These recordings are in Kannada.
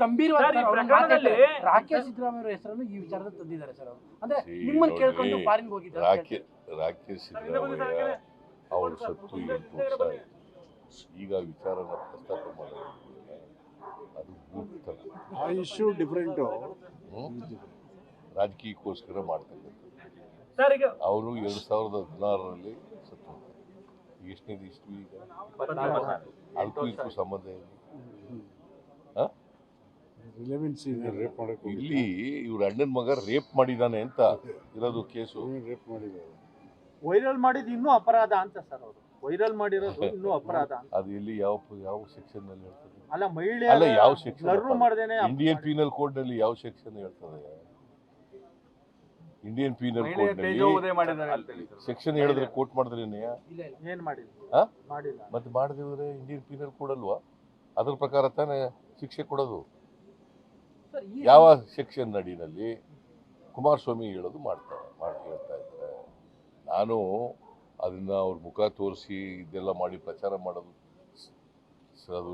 ಗಂಭೀರವಾದ ಸರ್, ಈ ಪ್ರಕರಣದಲ್ಲಿ ರಾಕೇಶ್ ಸಿದ್ದರಾಮಯ್ಯ ಅವರ ಹೆಸರನ್ನು ಈ ವಿಚಾರದಲ್ಲಿ ತಂದಿದ್ದಾರೆ ಸರ್ ಅವರು. ಅಂದ್ರೆ ನಿಮ್ಮನ್ನು ಕೇಳ್ಕೊಂಡು ಫಾರಿನ್ ಹೋಗಿದ್ದಾರೆ. ರಾಕೇಶ್ ಸಿದ್ದರಾಮಯ್ಯ ಅವ್ರ ಸತ್ತು 8 ವರ್ಷ ಆಯಿತು. ಈಗ ವಿಚಾರನ ಪ್ರಸ್ತಾಪ ಮಾಡೋದಿಲ್ಲ, ಅದು ಮೂರ್ತನ. ಆ ಇಶ್ಯೂ ಡಿಫರೆಂಟು, ರಾಜಕೀಯಕ್ಕೋಸ್ಕರ ಮಾಡ್ತಕ್ಕಂಥದ್ದು. ಸರ್, ಈಗ ಅವರು 2016ರಲ್ಲಿ ಸತ್ತು. ಎಷ್ಟನೇದು ಇಷ್ಟು ಈಗ ಅದಕ್ಕೂ ಇದಕ್ಕೂ ಸಂಬಂಧ ಇದೆ. ರಿಲೆವೆನ್ಸ್ ಇದೆ. ರೇಪ್ ಮಾಡಕ್ಕೆ ಇಲ್ಲಿ ಇವ್ರ ಅಣ್ಣನ ಮಗ ರೇಪ್ ಮಾಡಿದಾನೆ ಅಂತ ಇರೋದು ಕೇಸು. ರೇಪ್ ಮಾಡಿದ್ದಾರೆ. ವೈರಲ್ ಮಾಡಿದ್ದು ಇನ್ನೂ ಅಪರಾಧ ಅಂತ ಸರ್, ಅವರು ವೈರಲ್ ಮಾಡಿರೋದು ಇನ್ನೂ ಅಪರಾಧ ಅಂತ. ಅದು ಇಲ್ಲಿ ಯಾವ ಸೆಕ್ಷನ್ ನಲ್ಲಿ ಹೇಳ್ತದೆ? ಅಲ್ಲ, ಮಹಿಳೆ ಅಲ್ಲ, ಯಾವ ಸೆಕ್ಷನ್? ಇಂಡಿಯನ್ ಪೀನಲ್ ಕೋಡ್ ನಲ್ಲಿ ಯಾವ ಸೆಕ್ಷನ್ ಹೇಳ್ತದೆ? ಇಂಡಿಯನ್ ಪೀನಲ್ ಕೋಡ್ ನಲ್ಲಿ ಸೆಕ್ಷನ್ ಹೇಳಿದ್ರೆ ಕೋಟ್ ಮಾಡಿದ್ರೆ ಏನ್ ಮಾಡಿಲ್ಲ, ಮತ್ತೆ ಮಾಡದಿದ್ರೆ ಇಂಡಿಯನ್ ಪೀನಲ್ ಕೋಡ್ ಅಲ್ವಾ? ಅದ್ರ ಪ್ರಕಾರ ತಾನೇ ಶಿಕ್ಷೆ ಕೊಡೋದು. ಯಾವ ಸೆಕ್ಷನ್ ನಡಿನಲ್ಲಿ ಕುಮಾರಸ್ವಾಮಿ ಹೇಳೋದು ಹೇಳ್ತಾ ಇದ್ದಾರೆ. ನಾನು ಅದನ್ನ ಅವ್ರ ಮುಖ ತೋರಿಸಿ ಇದೆಲ್ಲ ಮಾಡಿ ಪ್ರಚಾರ ಮಾಡೋದು ಅದು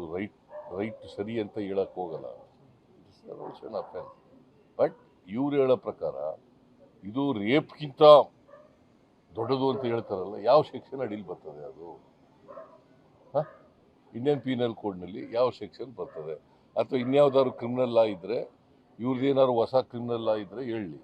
ರೈಟ್ ಸರಿ ಅಂತ ಹೇಳಕ್ ಹೋಗಲ್ಲ. ಬಟ್ ಇವ್ರು ಹೇಳೋ ಪ್ರಕಾರ ಇದು ರೇಪ್ಗಿಂತ ದೊಡ್ಡದು ಅಂತ ಹೇಳ್ತಾರಲ್ಲ, ಯಾವ ಸೆಕ್ಷನ್ ಅಡಿಲಿ ಬರ್ತದೆ ಅದು? ಇಂಡಿಯನ್ ಪೀನಲ್ ಕೋಡ್ನಲ್ಲಿ ಯಾವ ಸೆಕ್ಷನ್ ಬರ್ತದೆ? ಅಥವಾ ಇನ್ಯಾವುದಾದ್ರು ಕ್ರಿಮಿನಲ್ ಲಾ ಇದ್ದರೆ, ಇವ್ರದ್ದೇನಾದ್ರು ಹೊಸ ಕ್ರಿಮಿನಲ್ ಲಾ ಇದ್ದರೆ ಹೇಳಲಿ.